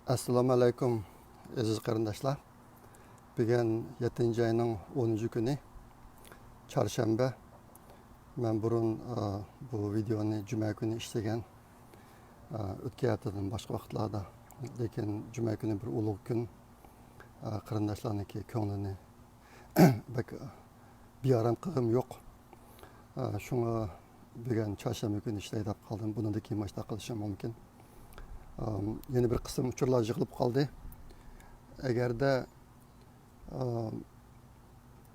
Assalomu alaykum aziz qarindoshlar. Bugun 7 ayning 10 kuni chorshanba. Men burun bu videoni juma kuni ishlagan. O'tgan haftadan boshqa vaqtlarda, lekin juma kuni bir ulug' kun. Qarindoshlarniki ko'nglini bearam qilgim yo'q. Shunga bugun chorshanba kuni ishlaydi deb qoldim. Bundan keyin boshqa qilishim mumkin. Yeni bir qism uchurlar yig'ilib qoldi. Agarda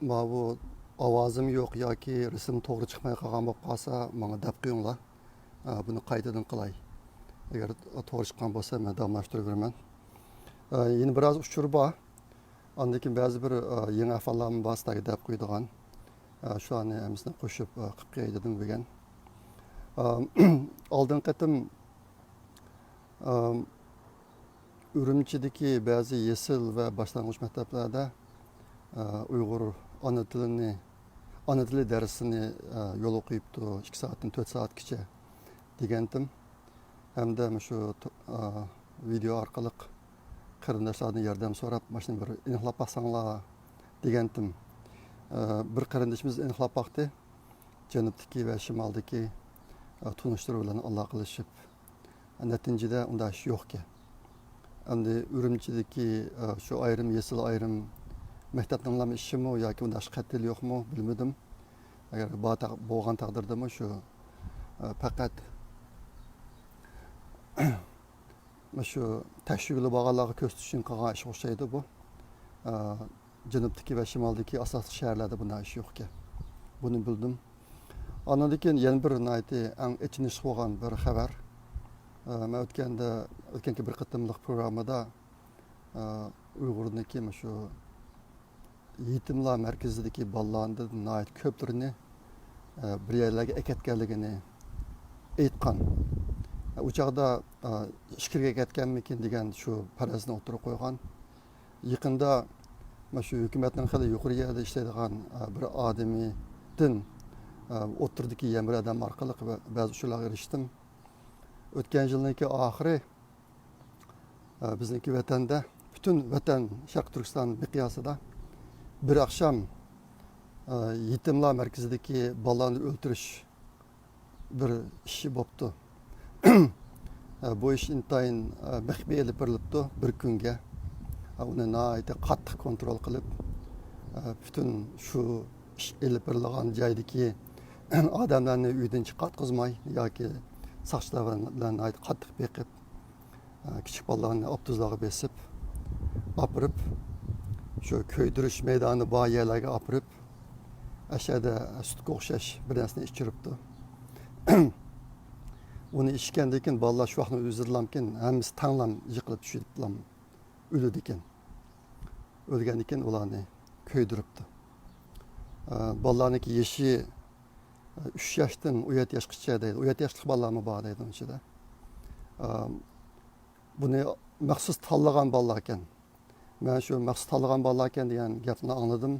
bu ovozim yo'q yoki rasm to'g'ri chiqmay qolgan bo'lib qolsa, menga deb qo'yinglar. Buni qaytadan qilay. Agar to'g'ri chiqqan bo'lsa, men davomlashtirib beraman. Yeni biroz uchur bor. Ondan keyin ba'zi bir yangi ahvollarni bosdagi deb qo'ydigan. Shularni hammasini qo'shib qilib qo'yay dedim bugun. Oldin qatim Urumchidagi ba'zi yesil va boshlang'ich maktablarda Uyg'ur ona tili darsini yo'l qo'yibdi 2 soatdan 4 soatgacha degandim. Hamda shu video orqali qarindoshlardan yordam so'rab, mashina bir aniqlab baqsanglar degandim. Bir qarindoshimiz aniqlab baqdi. Janubdagi va shimoldagi tunishtiruvlarni aloqalashib, natijada unda ish yo'q. Endi Urumchidagi shu ayrim yesil ayrim maktablarning ishimi yoki unda qattil yo'qmi bilmadim. Agar bo'lgan taqdirda shu faqat shu tashkilli bog'larga ko'rsatish uchun qilgan ish o'xshaydi bu. Janubdagi va shimoldagi asosiy shaharlarda bunday ish yo'q. Buni bildim. Ondan keyin yana bir eng ichinishli bo'lgan bir xabar. Men o'tganki bir qatimliq programmada Uyg'urniki shu yetimlar markazidagi bolalarning ko'plarini bir yerlarga aketganligini aytgan. U chog'da ishkirga ketganmikin degan shu farazni o'tirib qo'ygan. Yaqinda shu hukumatning xili yuqori yerda ishlaydigan bir odamidan o'tirdiki yana bir odam orqali ba'zi usullarga erishdim. O'tgan yilniki oxiri bizniki vatanda, butun vatan Sharq Turkiston miqyosida bir akşam yetimlar markazidagi bolalarni o'ldirish bir ishi bo'pti. Bu ish intayin maxfiy olib borilibdi bir kunga. Uni qattiq kontrol qilib, butun shu ish olib borilgan joydagi odamlarni uydan chiqartqizmay yoki soqchilar bilan qattiq beqib, kichik bolalarni avtobuslarga besib, opirib, shu ko'ydirish maydoni bor yerlarga opirib, ashada sutga o'xshash bir narsani ichiribdi. Uni ichgandan keyin bolalar shu vaqtni o'zirlamkin, hammasi tanglam yiqilib tushibdilar, o'ldi ekan. O'lgandan keyin ularni ko'ydiribdi. Bolalarniki yeshi 3 yoshdan 17 yoshgacha deydi. 17 yoshlik bolalarmi bor deydi onun ichida. Buni maxsus tanlagan bolalar ekan. Men shu maxsus tanlagan bolalar ekan degan gapni angladim.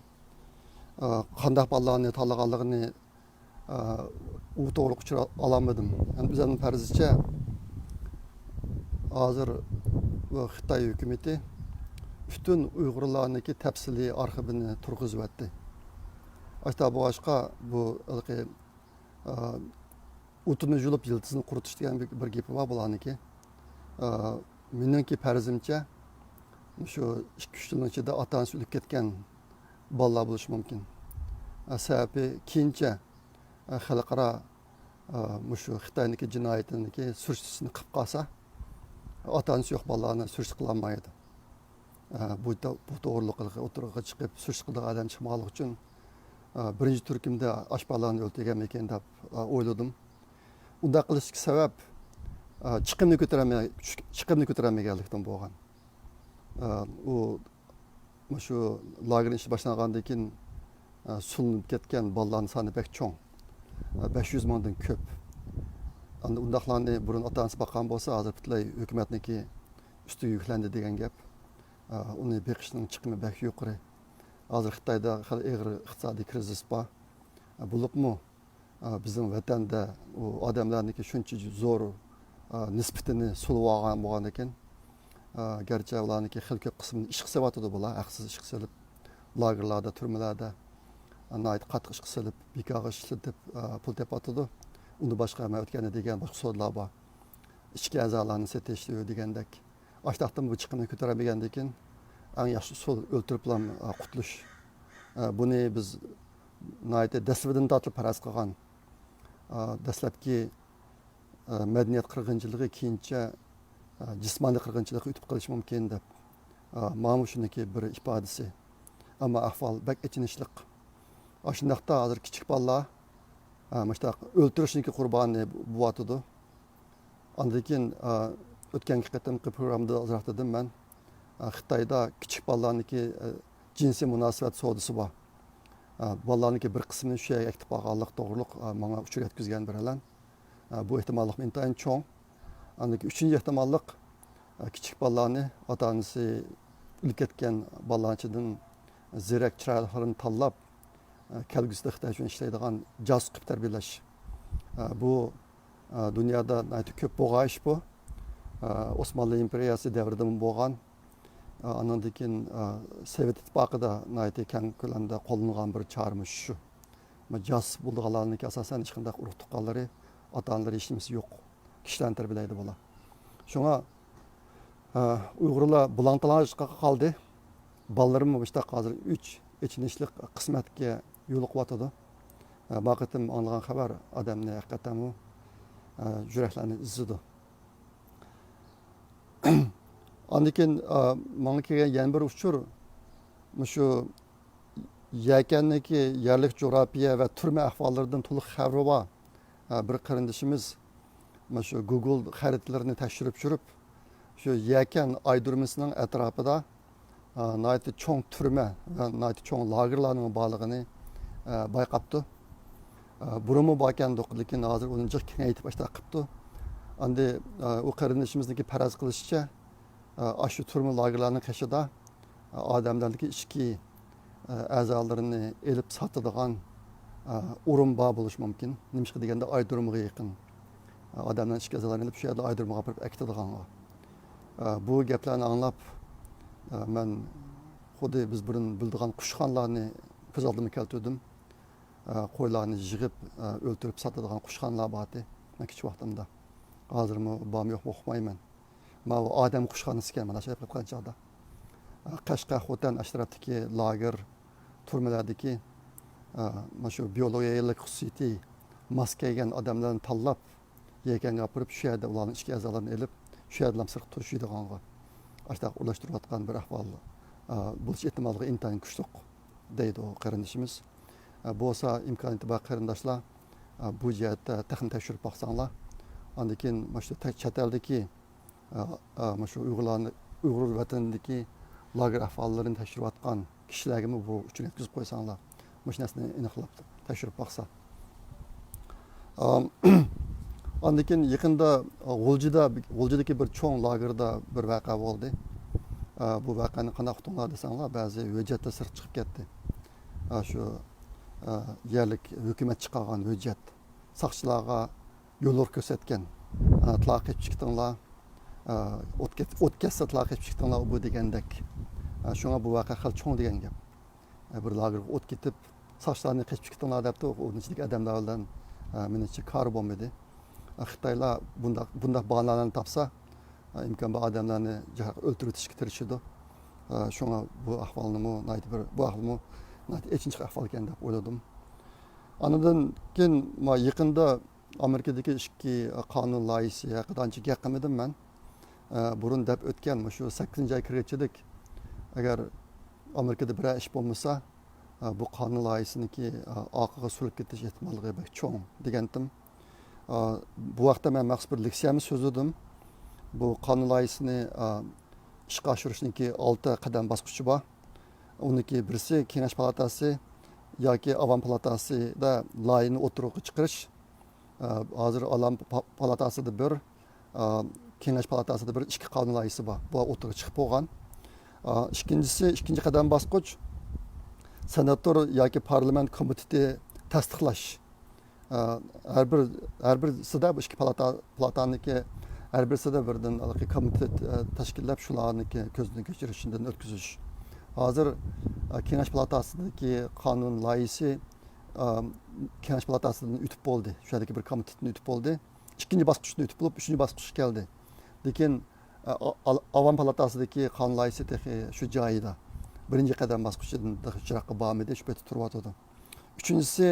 Qanday bolalarni tanlaganligini u to'g'ri uqtira olmadim. Yani bizning farzicha hozir Xitoy hukumatı bütün Uyg'urlarniki tafsiliy arxivini turg'izibdi. Hatta bu boshqa bu o'tini yulib yildizni quritish degan bir gapi bor bularniki. Meningki farzimcha shu 2-3 yilning ichida ota-onasi o'lib ketgan bolalar bo'lishi mumkin. Sababi keyincha xalqaro shu Xitoyniki jinoyatniki surishtisini qilib qolsa, ota-onasi yo'q bolalarni surish qilolmaydi. Bu to'g'riliqqa o'tirg'iga chiqib surish qiladigan odam chiqmaganligi uchun birinchi turkumda oshpazlarni o'ldirgan ekan deb o'yladim. Unda qilishga sabab chiqimni ko'tarolmaganlikdan bo'lgan. U shu lager ishi boshlangandan keyin sulinib ketgan bolalarning soni bek cho'ng. 500 mingdan ko'p. Undaqlarni burun ota-onasi boqqan bo'lsa, hozir butlay hukumatniki ustiga yuklandi degan gap. Uni beqishning chiqimi bek yuqori. Hozir Xitoyda og'ir iqtisodiy krizis bor. Bo'libmi bizning vatanda u odamlarniki shuncha zo'r nisbatini sulib olgan bo'lgan ekan, garchi ularniki xil ko'p qismini ish qilyotidi bular haqsiz ish qilib lagerlarda turmalarda qattiq ish qilib bekorga ishlatib pul tepotidi uni boshqa o'tgani degan boshqa so'zlar bor ichki a'zolarni setish degandek ashtaqdan bu chiqimni ko'taramagandan keyin eng yaxshi usul o'ltirib bilan qutulish buni biz dastlabdan tortib faraz qilgan dastlabki madaniyat qirg'inchiligi keyincha jismoniy qirg'inchilikqa o'tib qolishi mumkin deb mana shuniki bir ifodasi ammo ahvol bak ichinishliq shundaqda hozir kichik bolalar mushtaq o'ltirishniki qurboni bo'lyotidi andan keyin o'tgangi qatimqi programmada ozroq dedim man xitoyda kichik bolalarniki jinsiy munosabat savdosi bor bolalarniki bir qismini shu yerga aktiv qolganlik to'g'riliq manga uchur yetkazgan biralar bu ehtimollik intayin cho'ng andan keyin uchinchi ehtimollik kichik bolalarni ota onasi o'lib ketgan bolalarchidan zirak chiroylilarini tanlab kelgusida xitoy uchun ishlaydigan josus qilib tarbiyalash bu dunyoda ko'p bo'lgan ish bu Osmanlı imperiyasi davrida bo'lgan andan keyin sovet ittifoqida keng ko'lamda qo'llangan bir choramish shu josus bo'lganlarniki asosan hech qanday urug' tuqqanlari ota onalari hech nimasi yo'q kishilarni tarbiyalaydi bular shunga uyg'urlar bulantalashqa qoldi bolalarim hozir 3 ichinishli qismatga yo'liqyotidi bu qatim anglagan xabar odamni haqiqatan yuraklarni izidi andan keyin manga kelgan yana bir uchur shu yakanniki yerlik jo'rafiya va turma ahvollaridan to'liq xabari bor bir qarindishimiz shu Google xaritalarini tekshirib yurib shu yakan aydurmasining atrofida cho'ng turma va cho'ng lagerlarning borlig'ini bayqabdi burunmi bor ekandiq lekin hozir uni jiq kengaytib qilibdi endi u qarindishimizniki faraz qilishicha shu turma lagerlarning qishida odamlarniki ichki a'zolarini elib sotadigan o'rin bor bo'lishi mumkin nimishqa deganda aydurmaga yaqin odamlar ichki a'zolarini ilib shu yerda aydurmaga borib akitadigan bu gaplarni anglab man xuddi biz burun bildigan qushxonlarni ko'z oldimga keltirdim qo'ylarni yig'ib o'ltirib sotadigan qushxonlar bor edi kichik vaqtimda hozirmi bormi yo'qmi uqmayman mana bu odam qushxonasi ekan mana shu qilgan chog'da qashqa xotan atrofdagi lager turmalardagi mana shu biologiyalik xususiyati mos kelgan odamlarni tanlab yekanga olib borib shu yerda ularni ichki a'zolarini ilib shu yerda sirq turishadiganға ashta ulashtirayotgan bir ahvol bo'lish ehtimolligi intayin kuchli deydi u qarindishimiz bo'lsa imkoniyati bor qarindoshlar bu jihatda taxmin tekshirib boqsanglar andan keyin mana shu chet eldagi mana shu uyg'ur vatanidagi lager ahvollarini tekshirayotgan kishilarga bu uchun yetkazib qo'ysanglar mana shu narsani aniqlab tekshirib boqsa andan keyin yaqinda g'uljidagi bir cho'ng lagerda bir voqea bo'ldi bu voqeani qanday uqdinglar desanglar ba'zi hujjatlar sir chiqib ketdi shu yerlik hukumat chiqargan hujjat soqchilarga yo'l ko'rsatgan taqib chiqdinglar o't ketsa taqib chiqdinglar bu degandek shunga bu voqea hal cho'ng degan gap bir lagerga o't ketib soqchilarni qechib chiqdinglar debdi o'ning ichidagi odamlar bilan menimcha kori bo'lmadi xitoylar bundoq bahonalarni topsa imkon bor odamlarni o'ltirib o'tishga tirishadi shunga bu ahvolni bu ahvolmi echinchi ahvol ekan deb o'yladim anadan keyin yaqinda amerikadagi ikki qonun loyihasi haqida ancha gap qilmadim man burun deb o'tgan shu 8 oy kirgachilik agar amerikada biror ish bo'lmasa bu qonun loyihasiniki orqaga surib ketish ehtimolligi cho'ng degandim bu vaqtda men maxsus bir leksiyamni so'zladim bu qonun loyihasini ishga oshirishniki 6 qadam bosqichi bor uniki birisi kengash palatasi yoki avam palatasida loyihani o'tirg'i chiqarish hozir avam palatasida bir kengash palatasida bir ikki qonun loyihasi bor bu o'tirg'i chiqib bo'lgan ikkinchi qadam bosqich senator yoki parlament komiteti tasdiqlash har birisida bu ikki palataniki har birisida birdan komitet tashkillab shularniki ko'zdan kechirishdan o'tkazish. Hozir Kengash palatasidagi qonun loyihasi Kengash palatasidan o'tib bo'ldi. Shu yerdagi bir komitetni o'tib bo'ldi. Ikkinchi bosqichni o'tib bo'lib, uchinchi bosqichga keldi. Lekin Avam palatasidagi qonun loyihasi shu joyida. Birinchi qadam bosqichidan chiroqqa bormadi, shu yerda turyotdi. Uchinchisi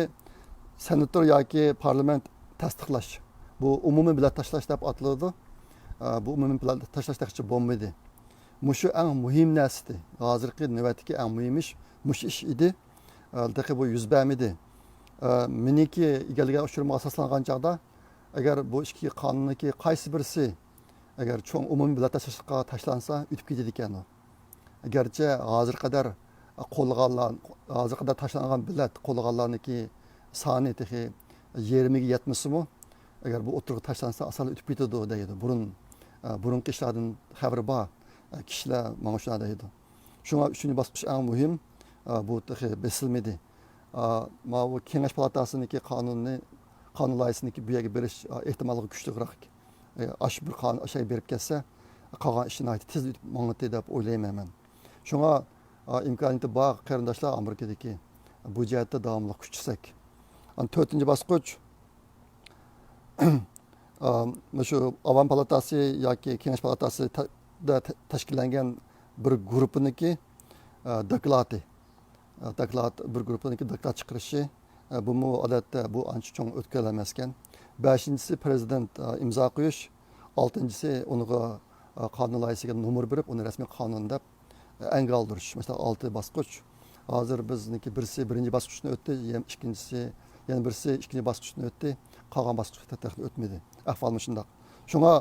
senator yoki parlament tasdiqlash. Bu umumiy bilan tashlash deb ataladi. Bu umumiy bilan tashlash demoqchi bo'lmaydi. Mushu eng muhim narsa. Hozirgi navbatdagi eng muhim ish mush ish edi. Daqiqa bu yuz bermadi. Meniki egalgan ushurma asoslangan chog'da agar bu ikki qonunki qaysi birisi agar cho'ng umumiy bilan tashlashga tashlansa o'tib ketadi ekan. Agarchi hozir qadar tashlangan bilat qo'lg'anlarniki soni 20 ga yetmasimi agar bu o'tirib tashlansa asal o'tib ketadi deydi. Burungi ishlardan xabar bor kishilar mana shunday deydi. Shunga uchinchi bosqich eng muhim bu besilmadi. Bu Kengash palatasiniki qonun loyihasiniki bu yerga berish ehtimoli kuchliroq. Ash bir qonun ashay berib kelsa qolgan ishni tez mang'itdi deb o'ylayman. Shunga imkoniyati bor qarindoshlar Amerikadagi bu jihatda davomli kuchsak. 4-chi bosqich shu Avam palatasi yoki Kengash palatasida tashkillangan bir guruhniki doklati bir guruhniki doklad chiqarishi bu odatda bu ancha cho'ng o'tkazil emas ekan. 5-chisi prezident imzo qo'yish, 6-chisi unga qonun loyihasiga nomer berib, uni rasmiy qonun deb anga oldirish. Masalan 6 bosqich. Hozir bizniki birisi birinchi bosqichni o'tdi, ikkinchisi yana birisi ikkinchi bosqichni o'tdi, qolgan bosqichda o'tmadi. Ahvol shunday. Shunga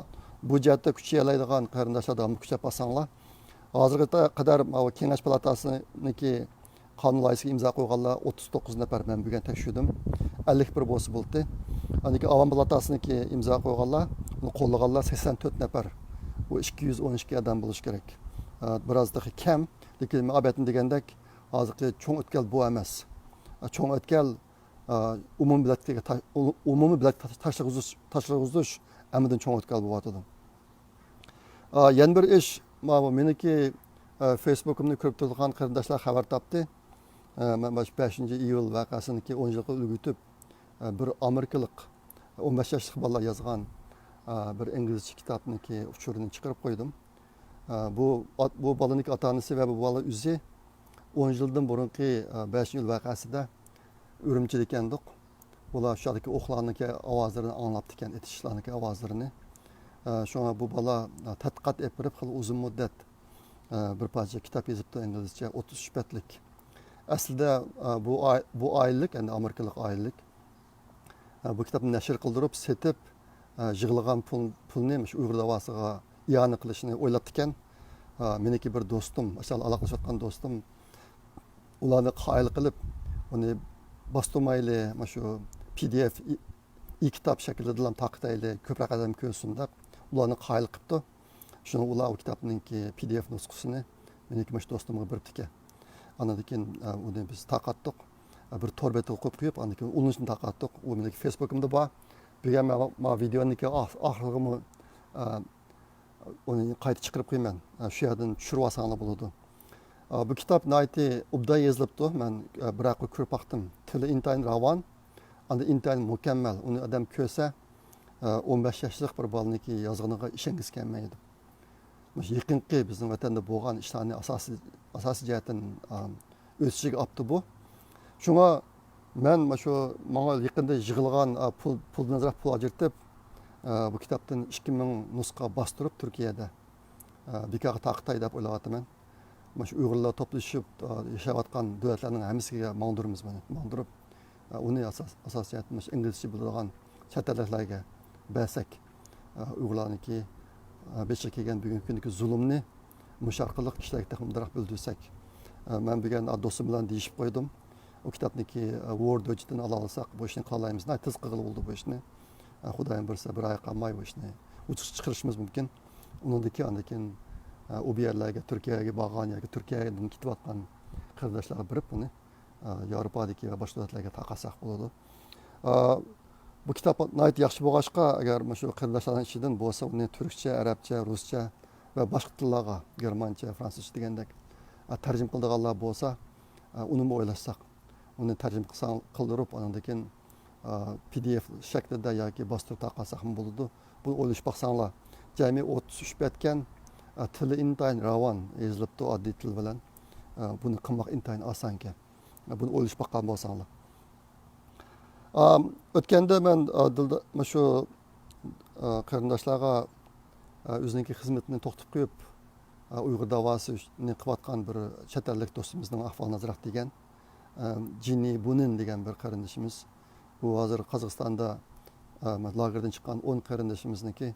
bu jihatda kuchayoladigan qarindoshlardan kuchab basanglar. Hozirga qadar Kengash palatasiniki qonun loyihasiga imzo qo'yganlar 39 nafar men bugun tekshirdim. 51 bo'lsa bo'ldi. Aniki Avam palatasiniki imzo qo'yganlar, uni qo'llaganlar 84 nafar. Bu 212 odam bo'lish kerak. Biroz daha kam, lekin muhabbatim degandek hozirgi cho'ng o'tkal bu emas. Cho'ng o'tkal umumiy bilat tashlag'uzish amidan cho'ng o'tkal bo'lyotdi. Yana bir ish, meniki Facebook'imni ko'rib turgan qarindoshlar xabar topdi. 5-iyul voqeasiniki 10 yilga ulg'itib bir amerikalik 15 yoshli bola yozgan bir inglizcha kitobniki uchurini chiqarib qo'ydim. Bu balaniki ota-onasi va bu bola o'zi 10 yildan burungi 5-iyul voqeasida Urumchida ekandik. Ular shu yerdagi o'qlarniki ovozlarini anglab ekan, etishlarniki ovozlarini. Shunga bu bola tadqiqot etib, xil uzun muddat bir parcha kitob yozibdi inglizcha 33 betlik. Aslida bu oylik, endi amerikalik oylik. Bu kitobni nashr qildirib, setib, yig'ilgan pulni shu Uyg'ur davosiga iyona qilishni o'ylab ekan. Meniki bir do'stim, masalan, aloqalashayotgan do'stim ularni qoyil qilib, uni bostirmayli, shu PDF kitob shaklida taqtayli, ko'proq odam ko'rsin deb ularni qoyil qilibdi. Shuni ular o kitobninki PDF nusxasini meniki shu do'stimga berib ekan. Andan keyin uni biz taqatdik. Bir torbetga qo'yib qo'yib, andan keyin unisini taqatdik. U meniki Facebook'imda bor. Bugun men videoniki oxirg'imi uni qayta chiqarib qo'yman. Shu yerdan tushirib olsanglar bo'ladi. Bu kitob nayti obday yozilibdi. Men biroq ko'rib baqdim. Tili intayin ravon, anda intayin mukammal. Uni odam ko'rsa 15 yoshlik bir bolaniki yozganiga ishongiz kelmaydi. Yaqinqi bizning vatanda bo'lgan ishlarni asosiy jihatdan o'sishiga olibdi bu. Shunga men shu menga yaqinda yig'ilgan puldan pul ajratib bu kitobdan 2000 nusxa bostirib Turkiyada bekorga taqtay deb o'ylayapman. Shu Uyg'urlar to'plashib yashayotgan davlatlarning hammasiga mangdirimiz buni. Mangdirib uni asosiyatdan inglizcha biladigan chet elliklarga bersak Uyg'urlarniki beşe kelgan bugungi kundagi zulmni musharqiliq kishilarga taqimdaroq bildirsak. Men bugun do'stim bilan deyishib qo'ydim. O kitobniki Word documentdan ola olsak, bu ishni qolaymiz. Tez qilib bo'ldi bu ishni. Xudoyim bilsa bir oy qolmay bu ishni chiqarishimiz mumkin. Undan keyin u yerlarga, Turkiyaga borgan yoki Turkiyadan ketayotgan qarindoshlarga berib uni Yevropadagi va boshqa davlatlarga taqasak bo'ladi. bu kitob nihoyat yaxshi bo'lg'achqa agar shu qarindoshlarning ichidan bo'lsa uni turkcha arabcha ruscha va boshqa tillarga germancha fransuzcha degandek tarjima qiladiganlar bo'lsa uni o'ylashsak uni tarjima qildirib undan keyin pdf shaklida yoki bostirib tarqatsak ham bo'ladi. Bunu o'ylashib baqsanglar jami 33 betken tili intayin ravon yozilibdi oddiy til bilan. Buni qilmoq intayin oson ekan. Buni o'ylashib baqgan bo'lsanglar. O'tganda men shu qarindoshlarga o'zining xizmatini to'xtatib qo'yib Uyg'ur davosini qilayotgan bir chet ellik do'stimizning ahvolini nazorat degan Jini Bunin degan bir qarindishimiz. Bu hozir Qozog'istonda lagerdan chiqqan 10 qarindoshimizniki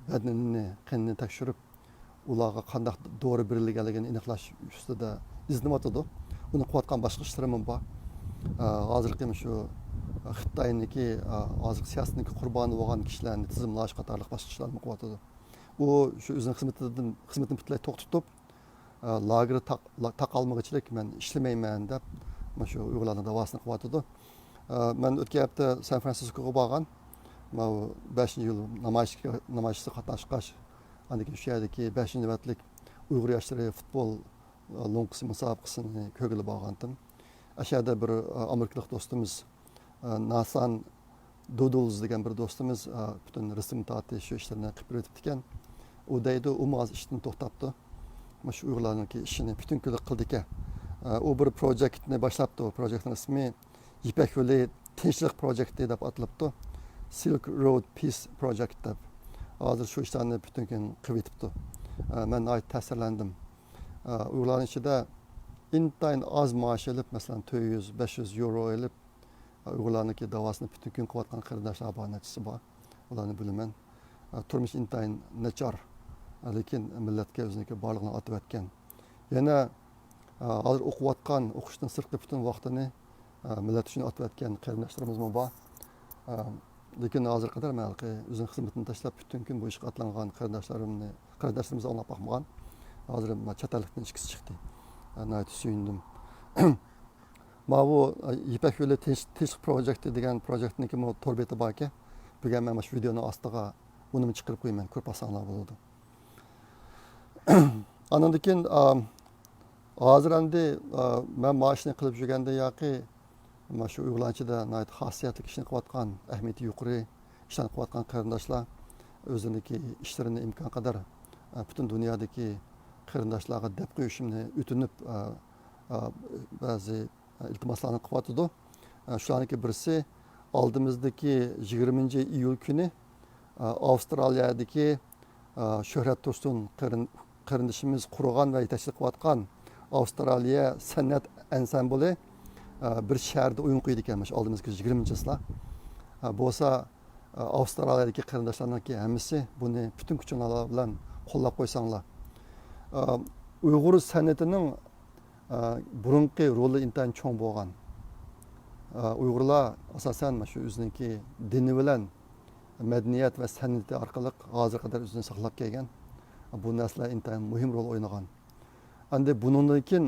badanini, qonini tekshirib, ularga qanday dori berilganligini aniqlash ustida izlanayotdi. Uni qilayotgan boshqa ishlarim bor. Hozirgi shu Xitoyniki hozir siyosatning qurboni bo'lgan kishilarni tizimlash qatorliq boshqa ishlarni qilyotdi. U shu o'zining xizmatini butunlay to'xtatib, lagerda taqalmag'ichilik men ishlamayman deb shu Uyg'urlarning davosini qilyotdi. Men o'tgan hafta San Fransiskoga borgan. 5-yil namoyishga qatnashqach, andiki shu yerdagi 5-navbatlik Uyg'ur yoshlari futbol lonkisi musobaqasini ko'rgili borgandim. Aşağıda bir Amerikalik dostumuz Nasan Dodulz degan bir do'stimiz butun rasm ta'ti shu ishlarni qilib o'tibdikan. U deydi, u maz ishni to'xtatdi. Mana shu Uyg'urlarningki ishini butun kun qildi ekan. U bir proyektni boshlabdi. O proyektning ismi Ipak yo'li tinchlik projekti deb atalibdi. Silk Road Peace Project deb. Hozir shu ishlarni butun kun qilib o'tibdi. Men ayt ta'sirlandim. Uyg'urlarning ichida intayin az maaş elib, mesela 200-500 euro elib, Uyg'urlarniki davosini butun kun qilayotgan qarindoshlar bor, nechisi bor. Ularni bilaman. Turmush intayin nachar, lekin millatga o'ziniki borlig'ini otib o'tgan. Yana hozir o'qiyotgan, o'qishdan sirtqi butun vaqtini millat uchun otib o'tgan qarindoshlarimiz bor. Lekin hozir qadar men o'zining xizmatini tashlab butun kun bu ishga otlangan qarindoshlarimizni anglab boqmagan. Hozir chet ellikdan ikkisi chiqdi. Nəhayət suyundum. Bu İpək yolu tinchlik projekti degan proyektniki tor beti bor ekan. Bugun men shu videoni ostiga uni chiqarib qo'yaman, ko'p osonlar bo'ladi. Andan keyin hozir endi men mashina qilib yurganda yoki mana shu Uyg'urlarchida nəhayət xosiyatli ishni qilayotgan, ahamiyati yuqori ishlarni qilayotgan qarindoshlar o'ziniki ishlarini imkon qadar butun dunyodagi qarindoshlarga deb qo'yishimni o'tinib ba'zi iltimoslarni qilyotdi. Shularniki birisi oldimizdagi 20-iyul kuni Avstraliyadagi Shuhrat Tursun qarindishimiz qurgan va yetakchilik qilayotgan Avstraliya san'at ansambli bir shaharda o'yin qo'ydi ekan, shu oldimizgi 20-slar. Bo'lsa Avstraliyadagi qarindoshlarniki hammasi buni butun kuchinglar bilan qo'llab qo'ysanglar. Uyg'ur san'atining burunqi roli intayin cho'ng bo'lgan. Uyg'urlar asosan shu o'ziniki dini bilan madaniyat va san'ati orqali hozir qadar o'zini saqlab kelgan. Bu narsalar intayin muhim rol o'ynagan. Endi bundan keyin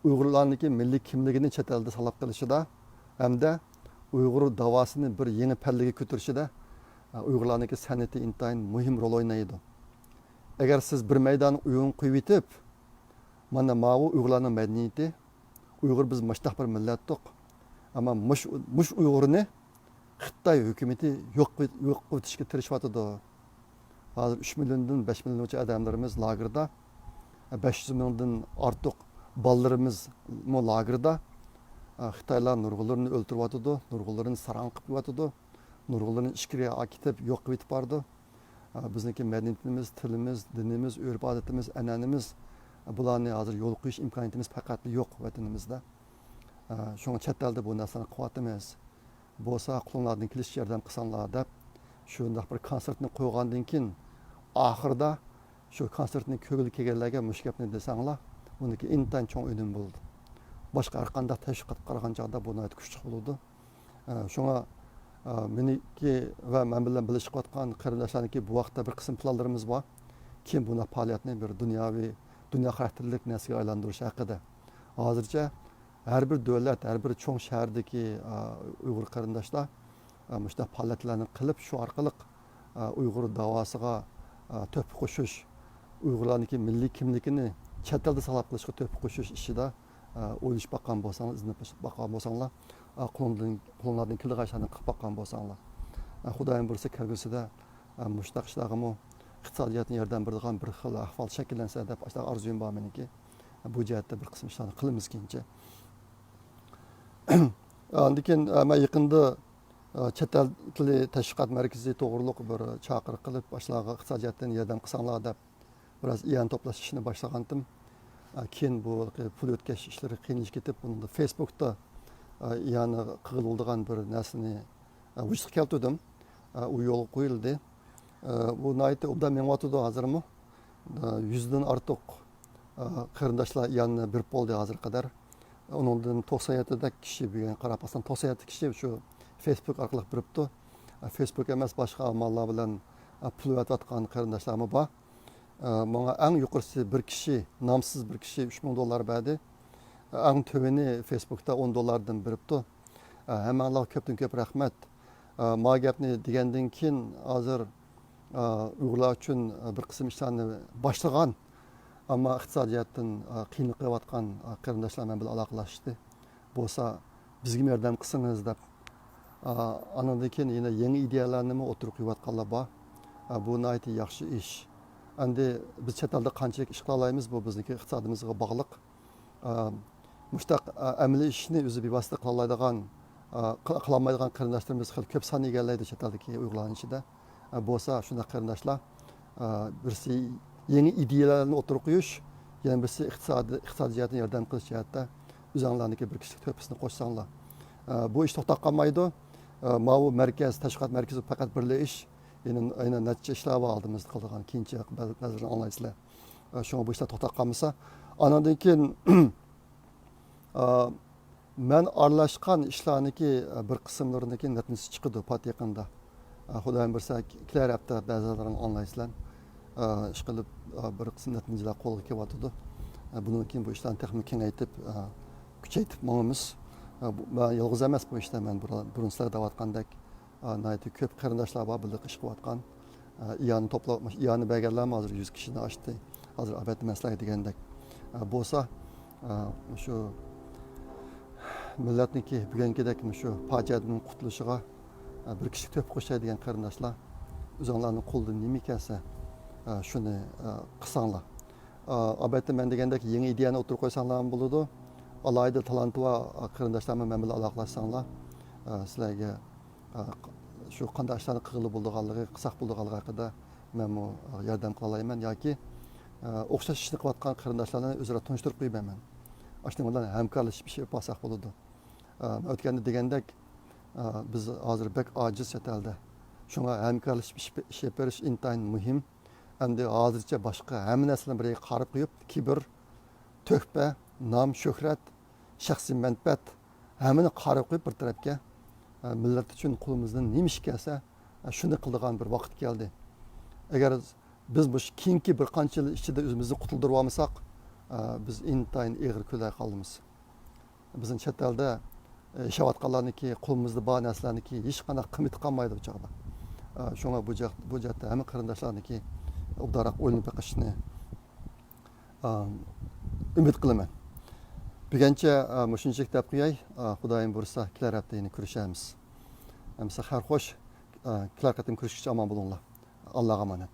Uyg'urlarniki milliy kimligini chet elda saqlab qolishida hamda Uyg'ur davosini bir yangi pallaga ko'tarishida Uyg'urlarniki san'ati intayin muhim rol o'ynaydi. Agar siz bir maydon o'yin qo'yib etib, mana bu Uyg'urlarning madaniyati, Uyg'ur biz mashtaq bir millatdiq. Ammo mush Uyg'urni Xitoy hukumati yo'q qilishga tirishyapti. Hozir 3 milliondan 5 millioncha odamlarimiz lagerda, 500 mingdan ortiq bolalarimiz lagerda. Xitoylar nurg'unlarni o'ltiryapti, nurg'unlarni sarang qilib qo'yapti, nurg'unlarni ichkariga akitib yo'q qilib bordi. Bizniki madaniyatimiz, tilimiz, dinimiz, urf-odatimiz, an'anamiz bularni hozir yo'l qo'yish imkoniyatimiz faqat yo'q vatanimizda. Shunga chet elda bu narsani qilyapmiz. Bo'lsa qo'linglardan kelishicha yordam qilsanglar deb shunday bir konsertni qo'ygandan keyin oxirida shu konsertni ko'ngil kelganlarga mush gapni desanglar, uniki intayin cho'ng o'yin bo'ldi. Boshqa har qanday tashviqot qaragan chog'da bu nihoyat kuchli bo'ldi. Shunga meniki va men bilan bilishayotgan qarindoshlarniki bu vaqtda bir qism planlarimiz bor. Kim buni faoliyatni bir dunyo xarakterlik narsaga aylantirish haqida. Hozircha Her bir devlet, her bir çoğun şehrdeki Uygur qarindoshlar müştah faoliyatlarni qilib, shu orqali Uygur davosiga töhfa qo'shish, Uyg'urlarniki milliy kimligini chet elda saqlab qilishga töhfa qo'shish ishida o'ylashib boqqan bo'lsangiz, izlab boqqan bo'lsanglar, qo'linglardan kelgan ishlarni qilib boqqan bo'lsanglar, xudoyim bo'lsa kelgusida mushtaq ishlarga iqtisodiyotni yordam beradigan bir xil ahvol shakllansa deb orzuyim bor meniki. Bu jihatda bir qism ishlarni qilamiz keyincha. Lekin men yaqinda chet el tili tashviqot markazi to'g'riliq bir chaqiriq qilib, boshlarga iqtisodiyotdan yordam qilsanglar deb biraz iyan to'plash ishini boshlagandim. Keyin bu pul o'tkazish ishlari qiyinlashib ketib, bunda Facebookda iyani qiladigan bir narsani vujudga keltirdim. U yo'l qo'yildi. Bu naytda obdan mengatdi hozirmi? 100 dan ortiq qarindoshlar iyanni berib bo'ldi hozir qadar. Onundan 97 da kishi bo'lgan, qarab olsam 97 kishi shu Facebook orqali beribdi. Facebook emas, boshqa amallar bilan pul o'tayotgan qarindoshlarimiz bor. Bana en yukarısı bir kişi, namsız bir kişi $3000 verdi. En töveni Facebook'ta $10 beripti. Hemen Allah köptün köp rahmet. Ma gapni degenden keyin hozir Uyg'urlar uchun bir qism ishlarni boshlagan, ammo iqtisodiyotdan qiynalib qolayotgan qarindoshlar bilan aloqalashdi. Bo'lsa bizga yordam qilsangiz deb. Andan keyin yana yangi ideyalarni o'tirib qo'yayotganlar bor. Bu nihoyatda yaxshi ish. Endi biz chet elda qanchalik ish qila olamiz, bu bizniki iqtisodimizga bog'liq. Mushtaq amaliy ishni o'zi bevosita qila oladigan, qila olmaydigan qarindoshlarimiz xil ko'p son egallaydi chet eldagi Uyg'urlarning ichida. Bo'lsa shunday qarindoshlar birisi yangi ideyalarni o'tirib qo'yish, yana birisi iqtisodiyotga yordam qilish jihatda o'zinglarniki bir kishilik to'pisini qo'shsanglar. Bu ish to'xtab qolmaydi. Mana bu markaz, tashviqot markazi faqat bir ish. Aynen netice işler var aldığımızda kaldığın ikinci bazılarını anlayışlar. Şuna bu işler toxtab qalmasa. Andan keyin men aralashgan ishlarniki bir qismlariniki neticesi chiqdi pat yaqinda. Xudoyim bilsa, kelar hafta ba'zilarini anlayışlar. Ish qilib bir qism natijalar qo'lga kelyapti. Bundan keyin bu ishlarni texnik kengaytib, kuchaytib boramiz. Men yolg'iz emas bu ishda, men burun sizlar deyotgandek naytı köp qarindoshlar bor, birlik ish qilayotgan. İyanı to'plab, iyani berganlar hozir 100 kishini oshdi. Hozir albatta maslahat degandek bo'lsa, shu millatniki bugungidek shu fojiadan qutulishiga bir kishi to'p qo'shadigan qarindoshlar o'zinglarning qo'lida nima kelsa shuni qilsanglar. Albatta men degandek yangi ideyani o'tirib qo'ysanglar ham bo'ladi. Alayda talanti va qarindoshlar bilan aloqalashsanglar, sizlarga shu qanday ishlarni qilib bo'lganligi, qilsak bo'lganligi haqida men yordam qila olaman yoki o'xshash ishni qilayotgan qarindoshlarni o'zaro tanishtirib qo'yaman. Shuning bilan hamkorlashib ish olsak bo'ladi. O'tganda degandek biz hozir bek ojiz chet elda. Shunga hamkorlashib ish berish intayin muhim. Endi hozircha boshqa hamma narsalarni birga qarib qo'yib, kibr, to'hfa, nom, shuhrat, shaxsiy manfaat hammani qarib qo'yib bir tarafga millat uchun qo'limizdan nima ish kelsa shuni qiladigan bir vaqt keldi. Agar biz bu keyingi bir qancha yil ichida o'zimizni qutuldirib olmasak, biz intayin eg'ir ko'lay qolamiz. Bizning chet elda yashayotganlarniki, qo'limizda bor narsalarniki hech qanday qiymat qolmaydi bu chog'da. Shunga bu jihatda hamma qarindoshlarniki obdaroq o'ylanib boqishni umid qilaman. Buguncha shunchalik deb qo'yay. Xudoyim bo'lsa, kelar hafta yana ko'rishamiz. Hamsa har xo'sh, kelar qatim ko'rishguncha omon bo'linglar. Allohga omonat.